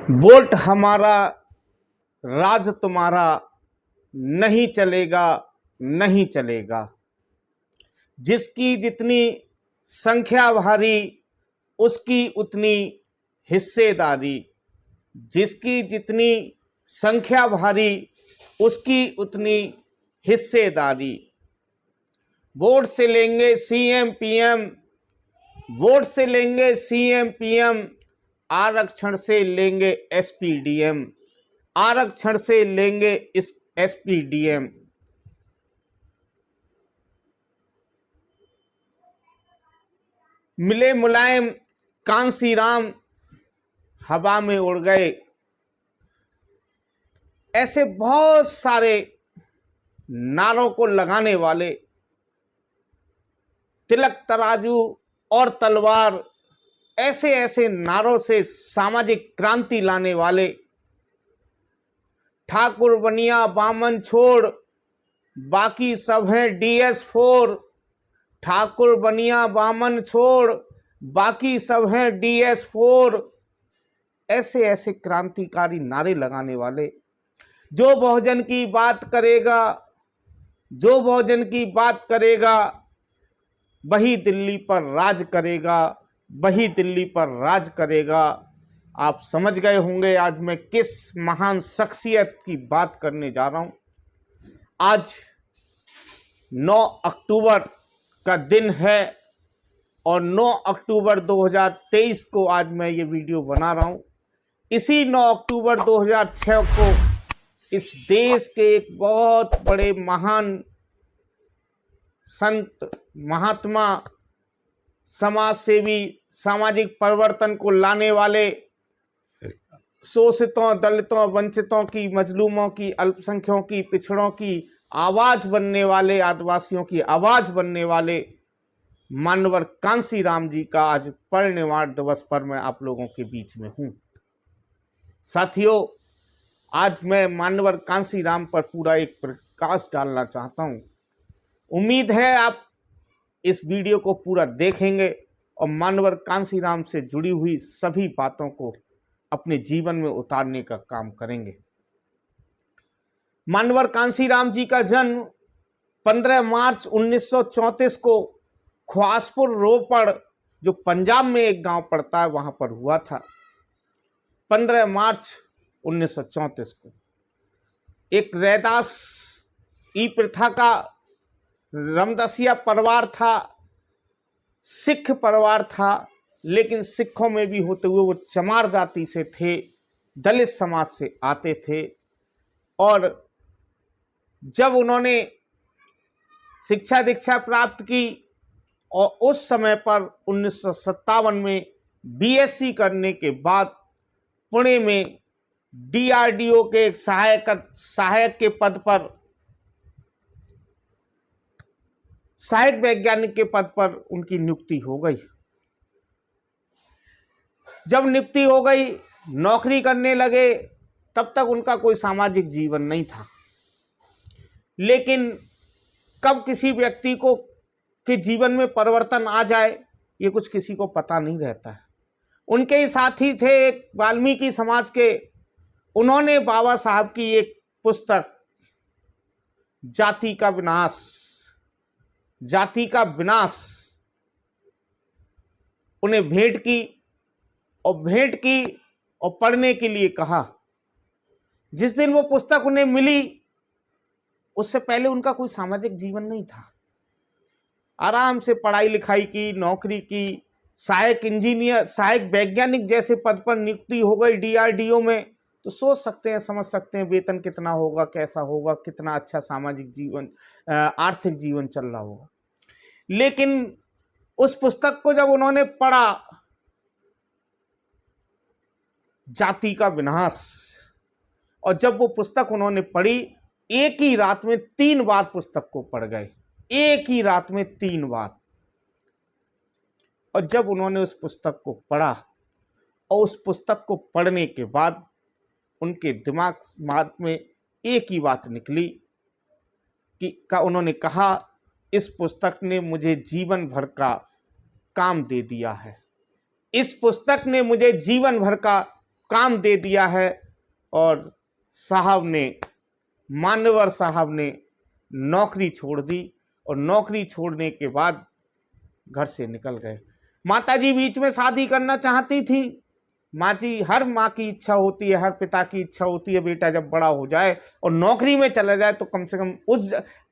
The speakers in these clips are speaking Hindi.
वोट हमारा, राज तुम्हारा, नहीं चलेगा, नहीं चलेगा। जिसकी जितनी संख्या भारी, उसकी उतनी हिस्सेदारी। जिसकी जितनी संख्या भारी, उसकी उतनी हिस्सेदारी। वोट से लेंगे सीएम पीएम, वोट से लेंगे सीएम पीएम, आरक्षण से लेंगे एसपीडीएम, आरक्षण से लेंगे इस एसपीडीएम। मिले मुलायम कांसी राम, हवा में उड़ गए। ऐसे बहुत सारे नारों को लगाने वाले, तिलक तराजू और तलवार, ऐसे ऐसे नारों से सामाजिक क्रांति लाने वाले, ठाकुर बनिया बामन छोड़ बाकी सब हैं DS4, ठाकुर बनिया बामन छोड़ बाकी सब हैं DS4। ऐसे ऐसे क्रांतिकारी नारे लगाने वाले, जो बहुजन की बात करेगा, जो बहुजन की बात करेगा, वही दिल्ली पर राज करेगा, वही दिल्ली पर राज करेगा। आप समझ गए होंगे आज मैं किस महान शख्सियत की बात करने जा रहा हूं। आज 9 अक्टूबर का दिन है और 9 अक्टूबर 2023 को आज मैं ये वीडियो बना रहा हूं। इसी 9 अक्टूबर 2006 को इस देश के एक बहुत बड़े महान संत, महात्मा, समाज सेवी, सामाजिक परिवर्तन को लाने वाले, शोषितों, दलितों, वंचितों की, मजलूमों की, अल्पसंख्यकों की, पिछड़ों की आवाज बनने वाले, आदिवासियों की आवाज बनने वाले मानवर कांसी राम जी का आज परिनिर्वाण दिवस पर मैं आप लोगों के बीच में हूं। साथियों, आज मैं मानवर कांसी राम पर पूरा एक प्रकाश डालना चाहता हूं। उम्मीद है आप इस वीडियो को पूरा देखेंगे और मानवर कांसी राम से जुड़ी हुई सभी बातों को अपने जीवन में उतारने का काम करेंगे। मानवर कांसी राम जी का जन्म 15 मार्च 1934 को ख्वासपुर रोपड़, जो पंजाब में एक गांव पड़ता है, वहां पर हुआ था। 15 मार्च 1934 को एक रैदास ई प्रथा का रामदासिया परिवार था, सिख परिवार था, लेकिन सिखों में भी होते हुए वो चमार जाति से थे, दलित समाज से आते थे। और जब उन्होंने शिक्षा दीक्षा प्राप्त की और उस समय पर 1957 में BSc करने के बाद पुणे में DRDO के एक सहायक के पद पर, सहायक वैज्ञानिक के पद पर उनकी नियुक्ति हो गई। जब नियुक्ति हो गई, नौकरी करने लगे, तब तक उनका कोई सामाजिक जीवन नहीं था। लेकिन कब किसी व्यक्ति को के जीवन में परिवर्तन आ जाए, ये कुछ किसी को पता नहीं रहता है। उनके ही साथी थे एक वाल्मीकि समाज के, उन्होंने बाबा साहब की एक पुस्तक जाति का विनाश, जाति का विनाश उन्हें भेंट की और पढ़ने के लिए कहा। जिस दिन वो पुस्तक उन्हें मिली, उससे पहले उनका कोई सामाजिक जीवन नहीं था। आराम से पढ़ाई लिखाई की, नौकरी की, सहायक इंजीनियर, सहायक वैज्ञानिक जैसे पद पर नियुक्ति हो गई DRDO में। तो सोच सकते हैं, समझ सकते हैं वेतन कितना होगा, कैसा होगा, कितना अच्छा सामाजिक जीवन, आर्थिक जीवन चल रहा होगा। लेकिन उस पुस्तक को जब उन्होंने पढ़ा, जाति का विनाश, और जब वो पुस्तक उन्होंने पढ़ी, एक ही रात में 3 बार पुस्तक को पढ़ गए, एक ही रात में 3 बार। और जब उन्होंने उस पुस्तक को पढ़ा और उस पुस्तक को पढ़ने के बाद उनके दिमाग में एक ही बात निकली कि उन्होंने कहा, इस पुस्तक ने मुझे जीवन भर का काम दे दिया है, इस पुस्तक ने मुझे जीवन भर का काम दे दिया है और साहब ने, मान्यवर साहब ने नौकरी छोड़ दी और नौकरी छोड़ने के बाद घर से निकल गए। माताजी बीच में शादी करना चाहती थी। हर माँ की इच्छा होती है, हर पिता की इच्छा होती है बेटा जब बड़ा हो जाए और नौकरी में चला जाए तो कम से कम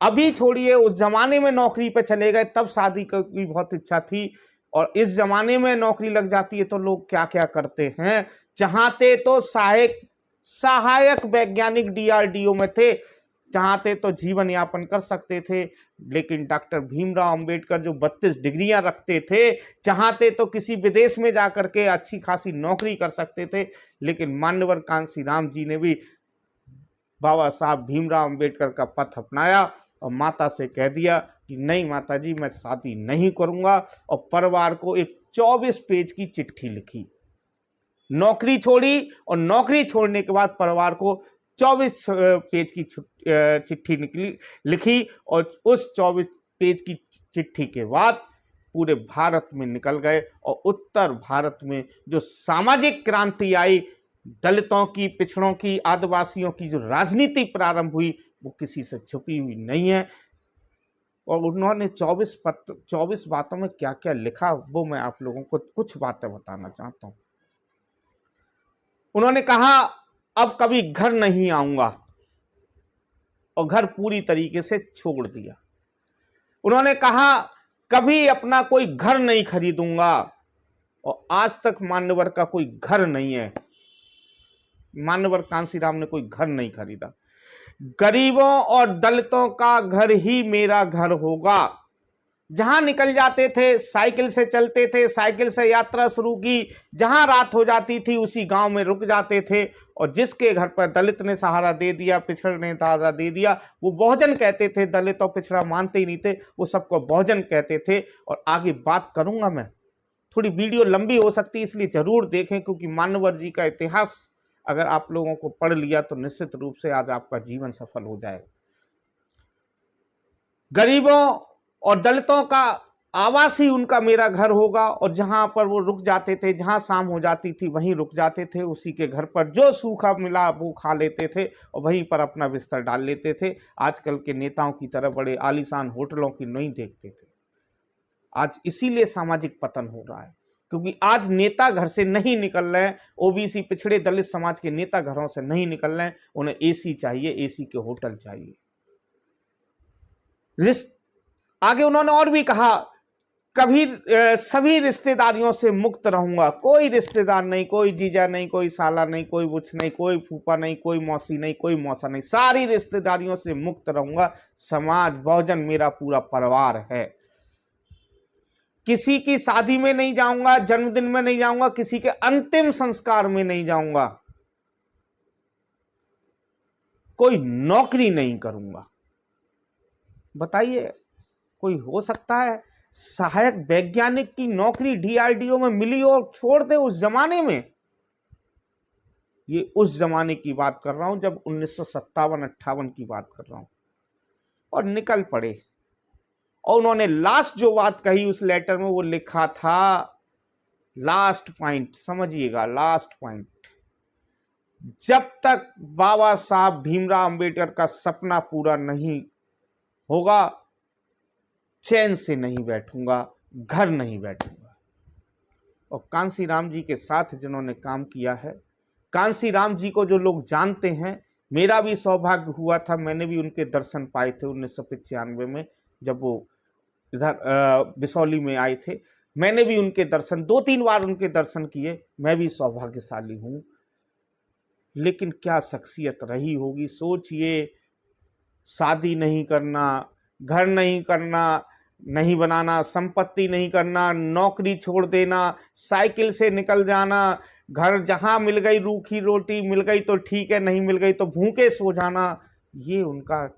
अभी छोड़िए, उस जमाने में नौकरी पे चले गए तब शादी की बहुत इच्छा थी। और इस जमाने में नौकरी लग जाती है तो लोग क्या क्या करते हैं, चाहते तो सहायक वैज्ञानिक DRDO में थे, चाहते तो जीवन यापन कर सकते थे। लेकिन डॉक्टर भीमराव अंबेडकर जो 32 डिग्रियां रखते थे, चाहते तो किसी विदेश में जाकर के अच्छी खासी नौकरी कर सकते थे। लेकिन मान्यवर कांशीराम जी ने भी बाबा साहब भीमराव अंबेडकर का पथ अपनाया और माता से कह दिया कि नहीं माता जी, मैं शादी नहीं करूंगा। और परिवार को एक 24 पेज की चिट्ठी लिखी। नौकरी छोड़ी और नौकरी छोड़ने के बाद परिवार को 24 पेज की चिट्ठी लिखी और उस 24 पेज की चिट्ठी के बाद पूरे भारत में निकल गए। और उत्तर भारत में जो सामाजिक क्रांति आई, दलितों की, पिछड़ों की, आदिवासियों की जो राजनीति प्रारंभ हुई, वो किसी से छुपी हुई नहीं है। और उन्होंने 24 बातों में क्या क्या लिखा वो मैं आप लोगों को कुछ बातें बताना चाहता हूँ। उन्होंने कहा अब कभी घर नहीं आऊंगा और घर पूरी तरीके से छोड़ दिया। उन्होंने कहा कभी अपना कोई घर नहीं खरीदूंगा और आज तक मान्यवर का कोई घर नहीं है। मान्यवर कांशीराम ने कोई घर नहीं खरीदा। गरीबों और दलितों का घर ही मेरा घर होगा। जहां निकल जाते थे साइकिल से चलते थे, साइकिल से यात्रा शुरू की, जहां रात हो जाती थी उसी गांव में रुक जाते थे। और जिसके घर पर दलित ने सहारा दे दिया, पिछड़ ने सहारा दे दिया, वो बहुजन कहते थे। दलित और पिछड़ा मानते ही नहीं थे, वो सबको बहुजन कहते थे। और आगे बात करूंगा मैं, थोड़ी वीडियो लंबी हो सकती है इसलिए जरूर देखें, क्योंकि मान्यवर जी का इतिहास अगर आप लोगों को पढ़ लिया तो निश्चित रूप से आज आपका जीवन सफल हो जाएगा। गरीबों और दलितों का आवास ही उनका मेरा घर होगा। और जहां पर वो रुक जाते थे, जहां शाम हो जाती थी वहीं रुक जाते थे। उसी के घर पर जो सूखा मिला वो खा लेते थे और वहीं पर अपना बिस्तर डाल लेते थे। आजकल के नेताओं की तरह बड़े आलीशान होटलों की नहीं देखते थे। आज इसीलिए सामाजिक पतन हो रहा है, क्योंकि आज नेता घर से नहीं निकल रहे हैं। ओबीसी, पिछड़े, दलित समाज के नेता घरों से नहीं निकल रहे हैं। उन्हें एसी चाहिए, एसी के होटल चाहिए। आगे उन्होंने और भी कहा कभी सभी रिश्तेदारियों से मुक्त रहूंगा। कोई रिश्तेदार नहीं, कोई जीजा नहीं, कोई साला नहीं, कोई बुच्छ नहीं, कोई फूफा नहीं, कोई मौसी नहीं, कोई मौसा नहीं, सारी रिश्तेदारियों से मुक्त रहूंगा। समाज बहुजन मेरा पूरा परिवार है। किसी की शादी में नहीं जाऊंगा, जन्मदिन में नहीं जाऊंगा, किसी के अंतिम संस्कार में नहीं जाऊंगा, कोई नौकरी नहीं करूंगा। बताइए, कोई हो सकता है सहायक वैज्ञानिक की नौकरी DRDO में मिली और छोड़ दे उस जमाने में? ये उस जमाने की बात कर रहा हूं जब 1957-58 की बात कर रहा हूं। और निकल पड़े। और उन्होंने लास्ट जो बात कही उस लेटर में वो लिखा था, लास्ट पॉइंट समझिएगा, लास्ट पॉइंट, जब तक बाबा साहब भीमराव अंबेडकर का सपना पूरा नहीं होगा चैन से नहीं बैठूंगा, घर नहीं बैठूंगा। और कांशीराम जी के साथ जिन्होंने काम किया है, कांशीराम जी को जो लोग जानते हैं, मेरा भी सौभाग्य हुआ था, मैंने भी उनके दर्शन पाए थे 1995 में जब वो इधर बिसौली में आए थे। मैंने भी उनके दर्शन 2-3 बार उनके दर्शन किए। मैं भी सौभाग्यशाली हूं। लेकिन क्या शख्सियत रही होगी, सोचिए। शादी नहीं करना, घर नहीं करना, नहीं बनाना, संपत्ति नहीं करना, नौकरी छोड़ देना, साइकिल से निकल जाना, घर जहां मिल गई रूखी रोटी मिल गई तो ठीक है, नहीं मिल गई तो भूखे सो जाना, ये उनका।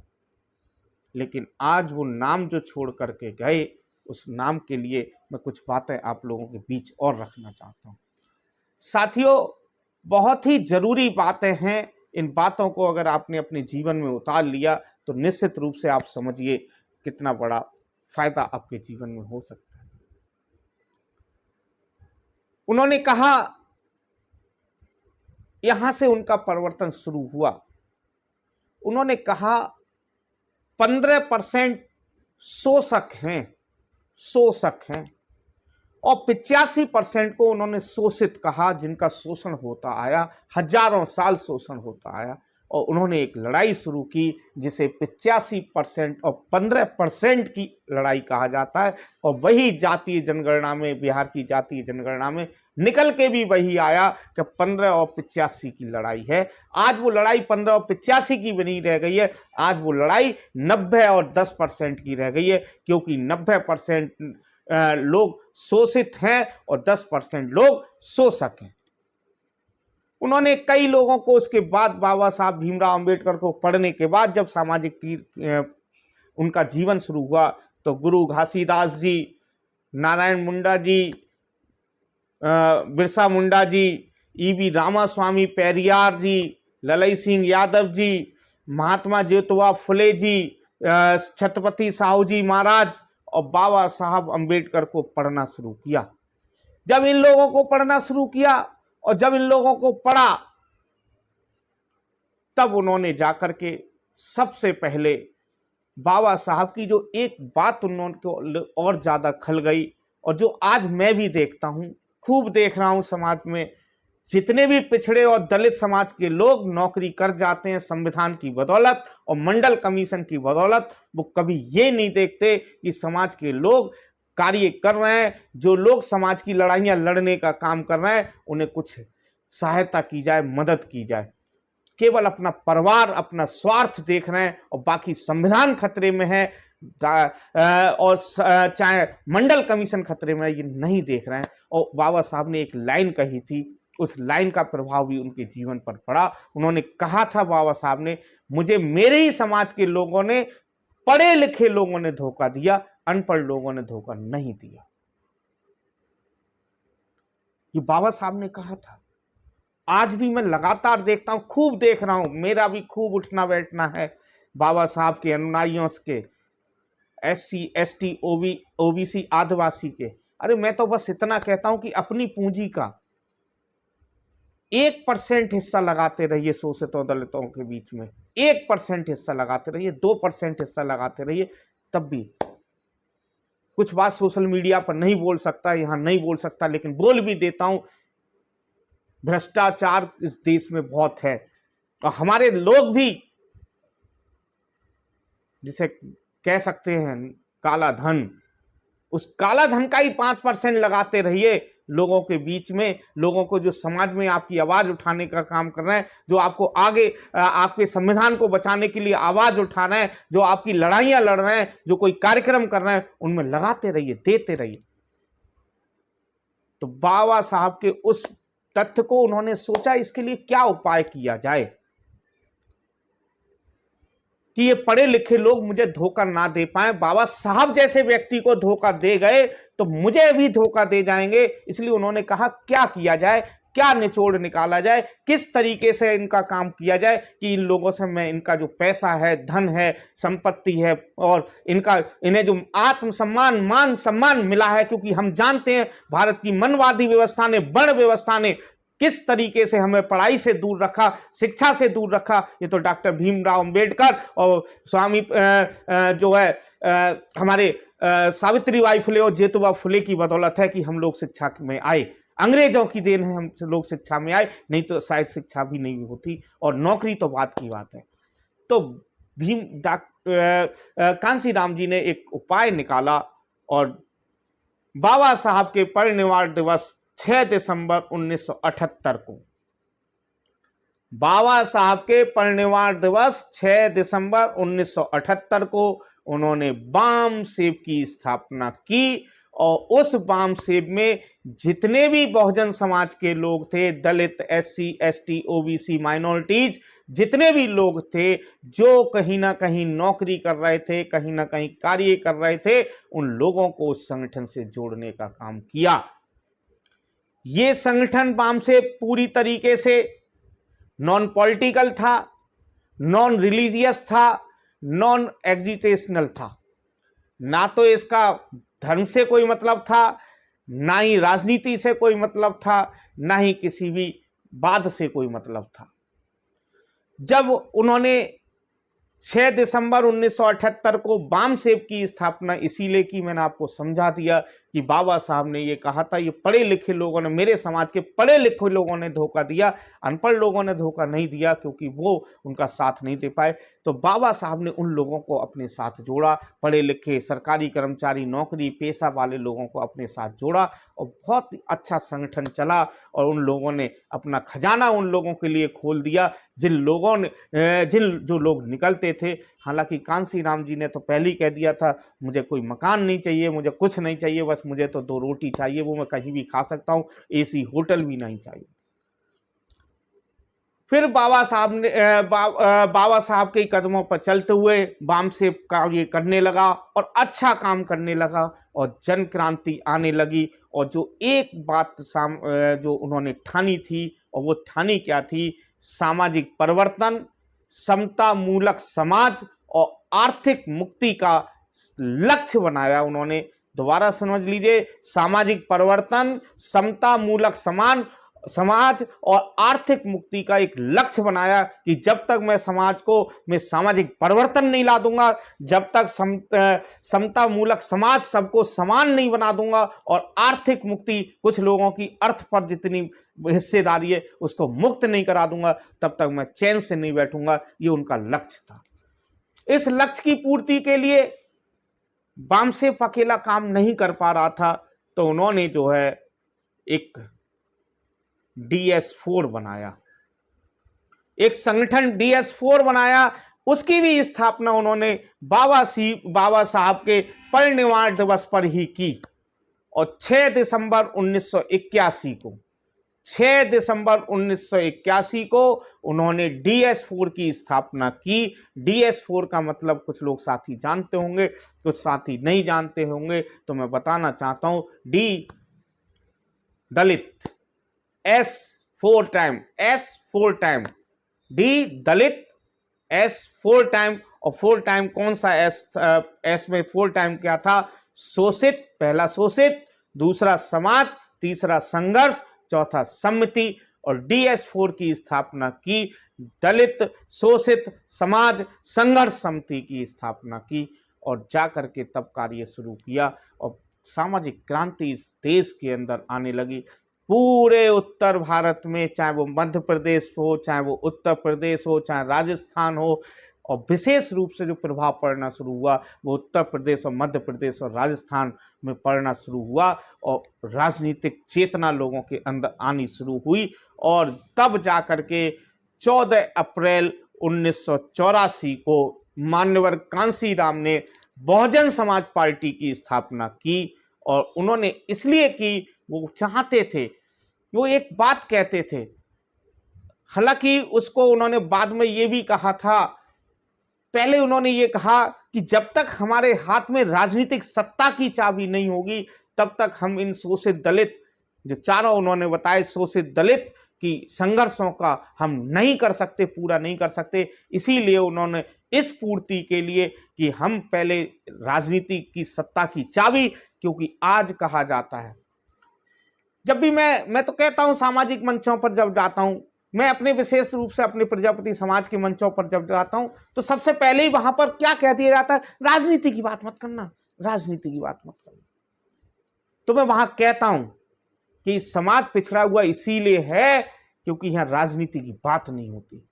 लेकिन आज वो नाम जो छोड़ करके गए, उस नाम के लिए मैं कुछ बातें आप लोगों के बीच और रखना चाहता हूँ। साथियों, बहुत ही जरूरी बातें हैं। इन बातों को अगर आपने अपने जीवन में उतार लिया तो निश्चित रूप से आप समझिए कितना बड़ा फायदा आपके जीवन में हो सकता है। उन्होंने कहा यहां से उनका परिवर्तन शुरू हुआ। उन्होंने कहा 15% शोषक हैं और 85% को उन्होंने शोषित कहा, जिनका शोषण होता आया, हजारों साल शोषण होता आया। और उन्होंने एक लड़ाई शुरू की जिसे 85% और 15% की लड़ाई कहा जाता है। और वही जातीय जनगणना में, बिहार की जातीय जनगणना में निकल के भी वही आया कि 15 और 85 की लड़ाई है। आज वो लड़ाई 15 और 85 की भी नहीं रह गई है, आज वो लड़ाई 90 और 10% की रह गई है, क्योंकि 90% लोग शोषित हैं और 10% लोग शोषक हैं। उन्होंने कई लोगों को उसके बाद, बाबा साहब भीमराव अंबेडकर को पढ़ने के बाद जब सामाजिक उनका जीवन शुरू हुआ, तो गुरु घासीदास जी, नारायण मुंडा जी, बिरसा मुंडा जी, ईवी रामास्वामी पेरियार जी, ललई सिंह यादव जी, महात्मा ज्योतिबा फुले जी, छत्रपति साहू जी महाराज और बाबा साहब अंबेडकर को पढ़ना शुरू किया। जब इन लोगों को पढ़ना शुरू किया और जब इन लोगों को पढ़ा, तब उन्होंने जाकर के सबसे पहले बाबा साहब की जो एक बात उन्होंने को और ज्यादा खल गई, और जो आज मैं भी देखता हूं, खूब देख रहा हूं समाज में, जितने भी पिछड़े और दलित समाज के लोग नौकरी कर जाते हैं संविधान की बदौलत और मंडल कमीशन की बदौलत, वो कभी ये नहीं देखते कि समाज के लोग कार्य कर रहे हैं, जो लोग समाज की लड़ाइयां लड़ने का काम कर रहे हैं, उन्हें कुछ सहायता की जाए, मदद की जाए। केवल अपना परिवार, अपना स्वार्थ देख रहे हैं और बाकी संविधान खतरे में है और चाहे मंडल कमीशन खतरे में है, ये नहीं देख रहे हैं। और बाबा साहब ने एक लाइन कही थी, उस लाइन का प्रभाव भी उनके जीवन पर पड़ा। उन्होंने कहा था बाबा साहब ने, मुझे मेरे ही समाज के लोगों ने, पढ़े लिखे लोगों ने धोखा दिया, अनपढ़ लोगों ने धोखा नहीं दिया। ये बाबा साहब ने कहा था। आज भी मैं लगातार देखता हूं, खूब देख रहा हूं, मेरा भी खूब उठना बैठना है बाबा साहब के अनुयायियों के, SC ST OBC आदिवासी के। अरे मैं तो बस इतना कहता हूं कि अपनी पूंजी का 1% हिस्सा लगाते रहिए शोषित और दलितों के बीच में, 1% हिस्सा लगाते रहिए, 2% हिस्सा लगाते रहिए, तब भी। कुछ बात सोशल मीडिया पर नहीं बोल सकता, यहां नहीं बोल सकता, लेकिन बोल भी देता हूं, भ्रष्टाचार इस देश में बहुत है और हमारे लोग भी, जिसे कह सकते हैं काला धन, उस काला धन का ही 5% लगाते रहिए लोगों के बीच में, लोगों को जो समाज में आपकी आवाज उठाने का काम कर रहे हैं, जो आपको आगे आपके संविधान को बचाने के लिए आवाज उठा रहे हैं, जो आपकी लड़ाइयां लड़ रहे हैं, जो कोई कार्यक्रम कर रहे हैं, उनमें लगाते रहिए, देते रहिए। तो बाबा साहब के उस तथ्य को उन्होंने सोचा, इसके लिए क्या उपाय किया जाए कि ये पढ़े लिखे लोग मुझे धोखा ना दे पाए। बाबा साहब जैसे व्यक्ति को धोखा दे गए तो मुझे भी धोखा दे जाएंगे। इसलिए उन्होंने कहा क्या किया जाए, क्या निचोड़ निकाला जाए, किस तरीके से इनका काम किया जाए कि इन लोगों से मैं इनका जो पैसा है, धन है, संपत्ति है और इन्हें जो आत्मसम्मान, मान सम्मान मिला है, क्योंकि हम जानते हैं भारत की मनवादी व्यवस्था ने, वर्ण व्यवस्था ने किस तरीके से हमें पढ़ाई से दूर रखा, शिक्षा से दूर रखा। ये तो डॉक्टर भीमराव अंबेडकर और स्वामी जो है हमारे सावित्रीबाई फुले और ज्योतिबा फुले की बदौलत है कि हम लोग शिक्षा में आए। अंग्रेजों की देन है हम लोग शिक्षा में आए, नहीं तो शायद शिक्षा भी नहीं होती और नौकरी तो बात की बात है। तो कांसीराम जी ने एक उपाय निकाला और बाबा साहब के परिनिर्वाण दिवस 6 दिसंबर 1978 को, बाबा साहब के परिनिर्वाण दिवस 6 दिसंबर 1978 को उन्होंने वाम सेब की स्थापना की और उस वाम सेब में जितने भी बहुजन समाज के लोग थे, दलित, SC ST OBC माइनॉरिटीज, जितने भी लोग थे जो कहीं ना कहीं नौकरी कर रहे थे, कहीं ना कहीं कार्य कर रहे थे, उन लोगों को उस संगठन से जोड़ने का काम किया। ये संगठन वाम से पूरी तरीके से नॉन पॉलिटिकल था, नॉन रिलीजियस था, नॉन एग्जिटेशनल था। ना तो इसका धर्म से कोई मतलब था, ना ही राजनीति से कोई मतलब था, ना ही किसी भी बाद से कोई मतलब था। जब उन्होंने 6 दिसंबर 1978 को वाम सेब की स्थापना इसीलिए की, मैंने आपको समझा दिया कि बाबा साहब ने ये कहा था, ये पढ़े लिखे लोगों ने, मेरे समाज के पढ़े लिखे लोगों ने धोखा दिया, अनपढ़ लोगों ने धोखा नहीं दिया, क्योंकि वो उनका साथ नहीं दे पाए। तो बाबा साहब ने उन लोगों को अपने साथ जोड़ा, पढ़े लिखे सरकारी कर्मचारी, नौकरी पेशा वाले लोगों को अपने साथ जोड़ा, और बहुत अच्छा संगठन चला। और उन लोगों ने अपना खजाना उन लोगों के लिए खोल दिया जिन लोगों ने जो लोग निकलते थे। हालांकि कांसी राम जी ने तो पहले ही कह दिया था, मुझे कोई मकान नहीं चाहिए, मुझे कुछ नहीं चाहिए, बस मुझे तो 2 रोटी चाहिए, वो मैं कहीं भी खा सकता हूं, एसी होटल भी नहीं चाहिए। फिर बाबा साहब के कदमों पर चलते हुए वाम से कार्य करने लगा और अच्छा काम करने लगा और जन क्रांति आने लगी। और जो एक बात जो उन्होंने ठानी थी, और वो ठानी क्या थी, सामाजिक परिवर्तन, समता मूलक समाज और आर्थिक मुक्ति का लक्ष्य बनाया उन्होंने। दोबारा समझ लीजिए, सामाजिक परिवर्तन, समता मूलक समाज और आर्थिक मुक्ति का एक लक्ष्य बनाया कि जब तक मैं समाज को मैं सामाजिक परिवर्तन नहीं ला दूंगा, जब तक समता मूलक समाज सबको समान नहीं बना दूंगा, और आर्थिक मुक्ति कुछ लोगों की अर्थ पर जितनी हिस्सेदारी है उसको मुक्त नहीं करा दूंगा, तब तक मैं चैन से नहीं बैठूंगा। ये उनका लक्ष्य था। इस लक्ष्य की पूर्ति के लिए वाम से अकेला काम नहीं कर पा रहा था, तो उन्होंने जो है एक DS4 बनाया, एक संगठन DS4 बनाया। उसकी भी स्थापना उन्होंने बाबा साहब के परिनिर्वाण दिवस पर ही की। और 6 दिसंबर 1981 को उन्होंने DS4 की स्थापना की। DS4 का मतलब कुछ लोग साथी जानते होंगे, कुछ साथी नहीं जानते होंगे, तो मैं बताना चाहता हूं। D दलित, S 4 टाइम, D दलित, S 4 टाइम। और 4 टाइम कौन सा S में 4 टाइम क्या था? शोषित, पहला शोषित, दूसरा समाज, तीसरा संघर्ष, चौथा सम्मति। और DS4 की स्थापना की, दलित, शोषित, समाज, संघर्ष, सम्मति की स्थापना की, और जाकर के तब कार्य शुरू किया और सामाजिक क्रांति इस देश के अंदर आने लगी। पूरे उत्तर भारत में, चाहे वो मध्य प्रदेश हो, चाहे वो उत्तर प्रदेश हो, चाहे राजस्थान हो, और विशेष रूप से जो प्रभाव पड़ना शुरू हुआ वो उत्तर प्रदेश और मध्य प्रदेश और राजस्थान में पड़ना शुरू हुआ, और राजनीतिक चेतना लोगों के अंदर आनी शुरू हुई। और तब जाकर के 14 अप्रैल 1984 को मान्यवर कांसी राम ने बहुजन समाज पार्टी की स्थापना की। और उन्होंने इसलिए की, वो चाहते थे, वो एक बात कहते थे, हालांकि उसको उन्होंने बाद में ये भी कहा था। पहले उन्होंने ये कहा कि जब तक हमारे हाथ में राजनीतिक सत्ता की चाबी नहीं होगी, तब तक हम इन शोषित दलित, जो चारों उन्होंने बताए शोषित दलित की संघर्षों का हम नहीं कर सकते, पूरा नहीं कर सकते। इसीलिए उन्होंने इस पूर्ति के लिए कि हम पहले राजनीति की सत्ता की चाबी, क्योंकि आज कहा जाता है, जब भी मैं तो कहता हूं सामाजिक मंचों पर जब जाता हूं, मैं अपने विशेष रूप से अपने प्रजापति समाज के मंचों पर जब जाता हूं, तो सबसे पहले ही वहां पर क्या कह दिया जाता है? राजनीति की बात मत करना, राजनीति की बात मत करना। तो मैं वहां कहता हूं कि समाज पिछड़ा हुआ इसीलिए है क्योंकि यहां राजनीति की बात नहीं होती।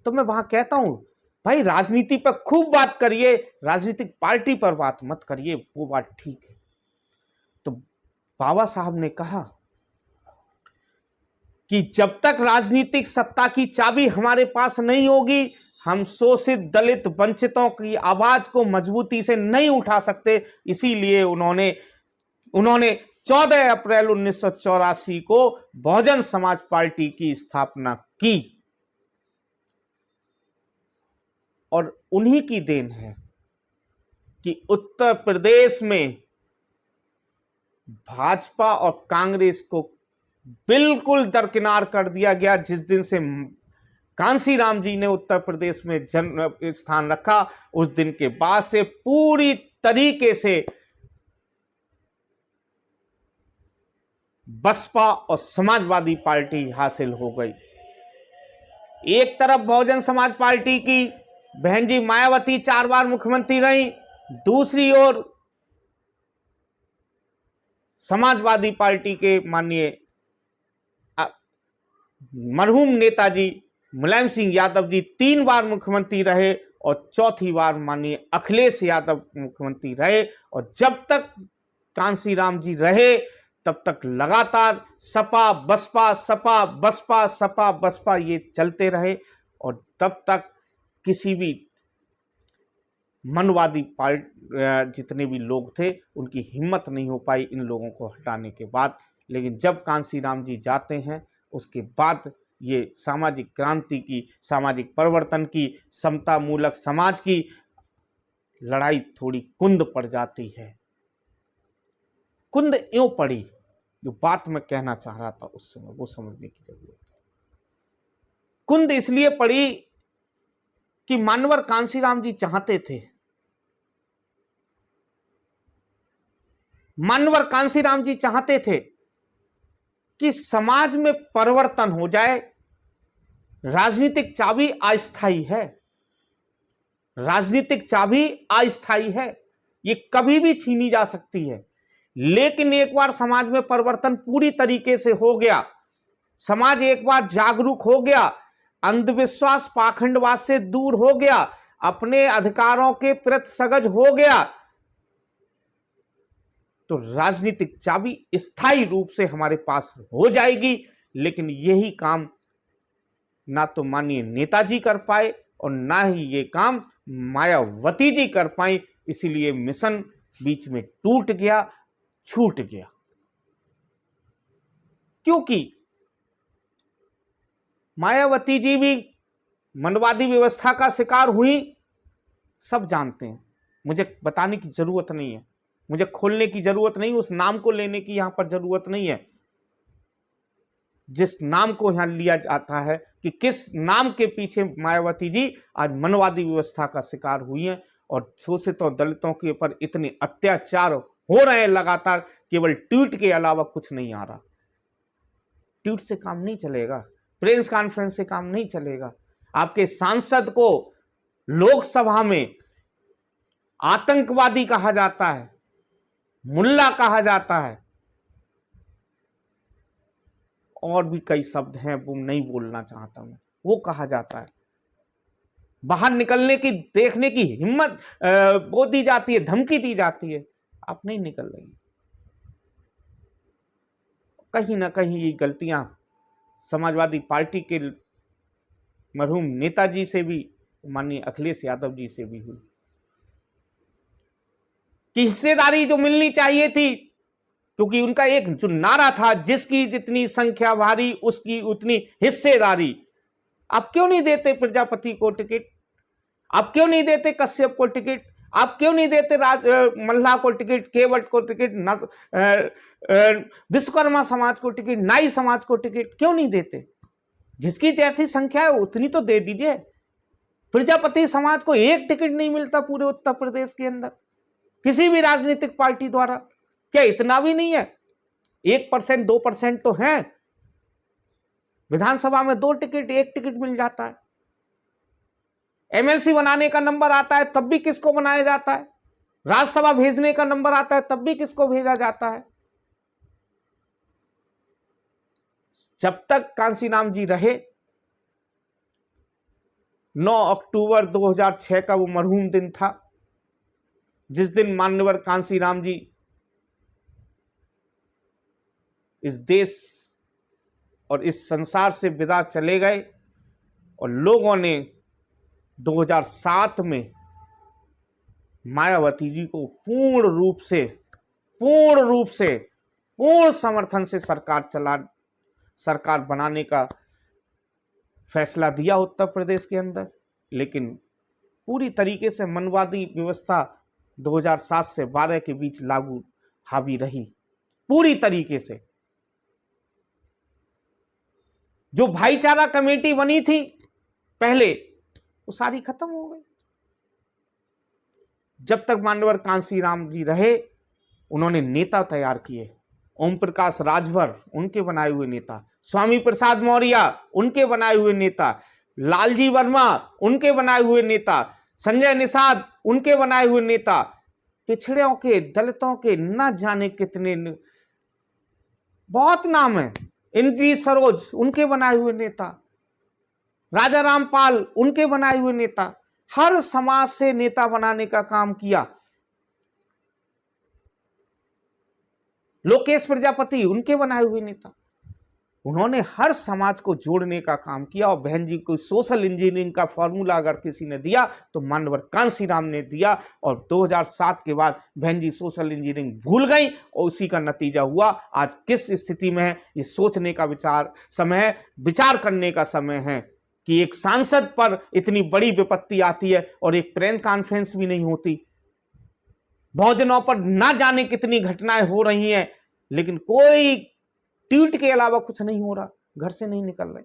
तो मैं वहां कहता हूं, भाई राजनीति पर खूब बात करिए, राजनीतिक पार्टी पर बात मत करिए, वो बात ठीक है। तो बाबा साहब ने कहा कि जब तक राजनीतिक सत्ता की चाबी हमारे पास नहीं होगी, हम शोषित, दलित, वंचितों की आवाज को मजबूती से नहीं उठा सकते। इसीलिए उन्होंने 14 अप्रैल 1984 को बहुजन समाज पार्टी की स्थापना की। और उन्हीं की देन है कि उत्तर प्रदेश में भाजपा और कांग्रेस को बिल्कुल दरकिनार कर दिया गया। जिस दिन से कांसी राम जी ने उत्तर प्रदेश में जन्म स्थान रखा, उस दिन के बाद से पूरी तरीके से बसपा और समाजवादी पार्टी हासिल हो गई। एक तरफ बहुजन समाज पार्टी की बहन जी मायावती 4 बार मुख्यमंत्री रही, दूसरी ओर समाजवादी पार्टी के माननीय मरहूम नेताजी मुलायम सिंह यादव जी 3 बार मुख्यमंत्री रहे और चौथी बार माननीय अखिलेश यादव मुख्यमंत्री रहे। और जब तक कांशीराम जी रहे तब तक लगातार सपा बसपा सपा बसपा सपा बसपा ये चलते रहे। और तब तक किसी भी मनवादी पार्टी जितने भी लोग थे उनकी हिम्मत नहीं हो पाई इन लोगों को हटाने के बाद। लेकिन जब कांशीराम जी जाते हैं उसके बाद ये सामाजिक क्रांति की, सामाजिक परिवर्तन की, समता मूलक समाज की लड़ाई थोड़ी कुंद पड़ जाती है। कुंद क्यों पड़ी, जो बात मैं कहना चाह रहा था उस समय, वो समझने की जरूरत है। कुंद इसलिए पड़ी कि मानवर कांशीराम जी चाहते थे, मानवर कांशीराम जी चाहते थे कि समाज में परिवर्तन हो जाए। राजनीतिक चाबी अस्थायी है, राजनीतिक चाबी अस्थायी है, ये कभी भी छीनी जा सकती है। लेकिन एक बार समाज में परिवर्तन पूरी तरीके से हो गया, समाज एक बार जागरूक हो गया, अंधविश्वास पाखंडवाद से दूर हो गया, अपने अधिकारों के प्रति सजग हो गया, तो राजनीतिक चाबी स्थायी रूप से हमारे पास हो जाएगी। लेकिन यही काम ना तो माननीय नेताजी कर पाए और ना ही ये काम मायावती जी कर पाई। इसीलिए मिशन बीच में टूट गया, छूट गया। क्योंकि मायावती जी भी मनवादी व्यवस्था का शिकार हुई, सब जानते हैं, मुझे बताने की जरूरत नहीं है, मुझे खोलने की जरूरत नहीं, उस नाम को लेने की यहां पर जरूरत नहीं है। जिस नाम को यहां लिया जाता है कि किस नाम के पीछे मायावती जी आज मनवादी व्यवस्था का शिकार हुई हैं और शोषित और दलितों के ऊपर इतने अत्याचार हो रहे हैं लगातार, केवल ट्वीट के अलावा कुछ नहीं आ रहा। ट्वीट से काम नहीं चलेगा, प्रेस कॉन्फ्रेंस से काम नहीं चलेगा। आपके सांसद को लोकसभा में आतंकवादी कहा जाता है, मुल्ला कहा जाता है, और भी कई शब्द हैं वो नहीं बोलना चाहता मैं, वो कहा जाता है। बाहर निकलने की, देखने की हिम्मत वो दी जाती है, धमकी दी जाती है, आप नहीं निकल रही। कहीं ना कहीं ये गलतियां समाजवादी पार्टी के मरहूम नेताजी से भी, माननीय अखिलेश यादव जी से भी हुई कि हिस्सेदारी जो मिलनी चाहिए थी, क्योंकि उनका एक जो नारा था, जिसकी जितनी संख्या भारी उसकी उतनी हिस्सेदारी। आप क्यों नहीं देते प्रजापति को टिकट, आप क्यों नहीं देते कश्यप को टिकट, आप क्यों नहीं देते मल्लाह को टिकट, केवट को टिकट, विश्वकर्मा समाज को टिकट, नाई समाज को टिकट क्यों नहीं देते? जिसकी जैसी संख्या है उतनी तो दे दीजिए। प्रजापति समाज को एक टिकट नहीं मिलता पूरे उत्तर प्रदेश के अंदर किसी भी राजनीतिक पार्टी द्वारा। क्या इतना भी नहीं है? 1% 2% तो है, विधानसभा में 2 टिकट 1 टिकट मिल जाता है। एमएलसी बनाने का नंबर आता है तब भी किसको बनाया जाता है, राज्यसभा भेजने का नंबर आता है तब भी किसको भेजा जाता है। जब तक कांशीराम जी रहे, 9 अक्टूबर 2006 का वो मरहूम दिन था जिस दिन मान्यवर कांशीराम जी इस देश और इस संसार से विदा चले गए। और लोगों ने 2007 में मायावती जी को पूर्ण समर्थन से सरकार बनाने का फैसला दिया उत्तर प्रदेश के अंदर। लेकिन पूरी तरीके से मनवादी व्यवस्था 2007 से 12 के बीच लागू हावी रही। पूरी तरीके से जो भाईचारा कमेटी बनी थी पहले, वो सारी खत्म हो गई। जब तक मान्यवर कांशीराम जी रहे, उन्होंने नेता तैयार किए। ओम प्रकाश राजभर उनके बनाए हुए नेता, स्वामी प्रसाद मौर्य उनके बनाए हुए नेता, लालजी वर्मा उनके बनाए हुए नेता, संजय निषाद उनके बनाए हुए नेता, पिछड़ों के, दलितों के न जाने कितने बहुत नाम है, इंद्री सरोज उनके बनाए हुए नेता, राजा रामपाल उनके बनाए हुए नेता, हर समाज से नेता बनाने का काम किया। लोकेश प्रजापति उनके बनाए हुए नेता। उन्होंने हर समाज को जोड़ने का काम किया। और बहन जी को सोशल इंजीनियरिंग का फॉर्मूला अगर किसी ने दिया तो मानवर कांसीराम ने दिया। और 2007 के बाद बहन जी सोशल इंजीनियरिंग भूल गई और उसी का नतीजा हुआ आज किस स्थिति में है। ये सोचने का समय है, विचार करने का समय है कि एक सांसद पर इतनी बड़ी विपत्ति आती है और एक प्रेस कॉन्फ्रेंस भी नहीं होती। बहुजनों पर ना जाने कितनी घटनाएं हो रही हैं, लेकिन कोई ट्वीट के अलावा कुछ नहीं हो रहा, घर से नहीं निकल रहे,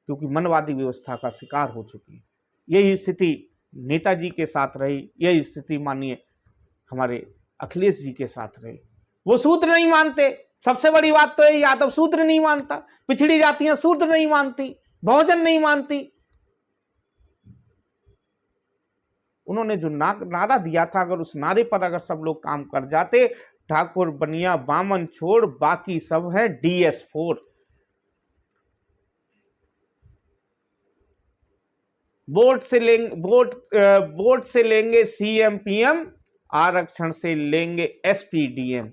क्योंकि मनवादी व्यवस्था का शिकार हो चुकी है। यही स्थिति नेताजी के साथ रही, यही स्थिति मानिए हमारे अखिलेश जी के साथ रही। वो सूत्र नहीं मानते, सबसे बड़ी बात तो है यादव सूत्र नहीं मानता, पिछड़ी जातियां सूत्र नहीं मानती, बहुजन नहीं मानती। उन्होंने जो नारा दिया था, अगर उस नारे पर अगर सब लोग काम कर जाते, ठाकुर बनिया बामन छोड़ बाकी सब है DS4। वोट से लेंगे CM PM, आरक्षण से लेंगे SP DM।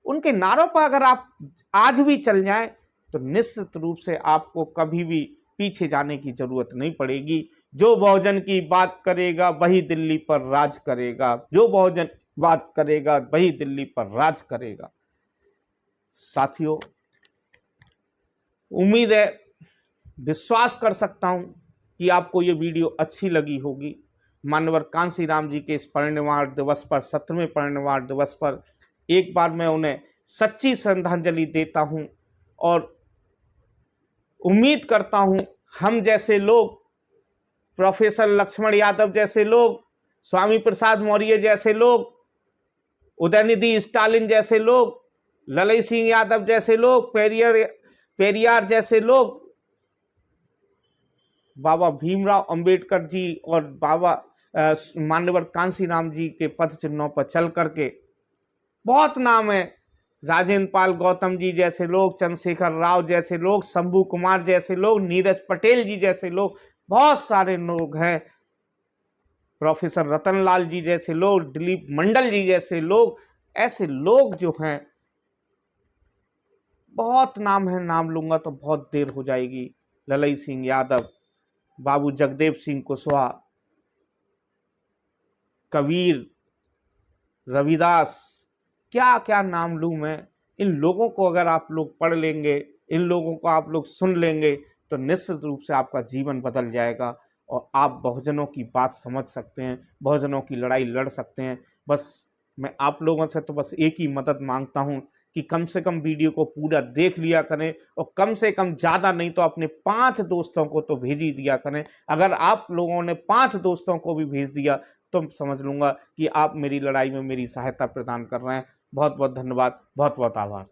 उनके नारों पर अगर आप आज भी चल जाएं तो निश्चित रूप से आपको कभी भी पीछे जाने की जरूरत नहीं पड़ेगी। जो बहुजन की बात करेगा वही दिल्ली पर राज करेगा, जो बहुजन बात करेगा वही दिल्ली पर राज करेगा। साथियों, उम्मीद है, विश्वास कर सकता हूं कि आपको ये वीडियो अच्छी लगी होगी। मानवर कांसीराम जी के इस परिनिर्वाण दिवस पर, 17वें परिनिर्वाण दिवस पर एक बार मैं उन्हें सच्ची श्रद्धांजलि देता हूं और उम्मीद करता हूं हम जैसे लोग, प्रोफेसर लक्ष्मण यादव जैसे लोग, स्वामी प्रसाद मौर्य जैसे लोग, उदयनिधि स्टालिन जैसे लोग, ललई सिंह यादव जैसे लोग, पेरियार जैसे लोग, बाबा भीमराव अंबेडकर जी और बाबा मान्यवर कांसीराम जी के पथ चिन्हों पर चल करके, बहुत नाम है, राजेंद्र पाल गौतम जी जैसे लोग, चंद्रशेखर राव जैसे लोग, शंभू कुमार जैसे लोग, नीरज पटेल जी जैसे लोग, बहुत सारे लोग हैं, प्रोफेसर रतनलाल जी जैसे लोग, दिलीप मंडल जी जैसे लोग, ऐसे लोग जो हैं, बहुत नाम है, नाम लूंगा तो बहुत देर हो जाएगी। ललई सिंह यादव, बाबू जगदेव सिंह कुशवाहा, कबीर, रविदास, क्या क्या नाम लूं मैं। इन लोगों को अगर आप लोग पढ़ लेंगे, इन लोगों को आप लोग सुन लेंगे तो निश्चित रूप से आपका जीवन बदल जाएगा और आप बहुजनों की बात समझ सकते हैं, बहुजनों की लड़ाई लड़ सकते हैं। बस मैं आप लोगों से तो बस एक ही मदद मांगता हूं कि कम से कम वीडियो को पूरा देख लिया करें और कम से कम, ज़्यादा नहीं तो अपने 5 दोस्तों को तो भेज ही दिया करें। अगर आप लोगों ने 5 दोस्तों को भी भेज दिया तो समझ लूँगा कि आप मेरी लड़ाई में मेरी सहायता प्रदान कर रहे हैं। बहुत बहुत धन्यवाद, बहुत बहुत आभार।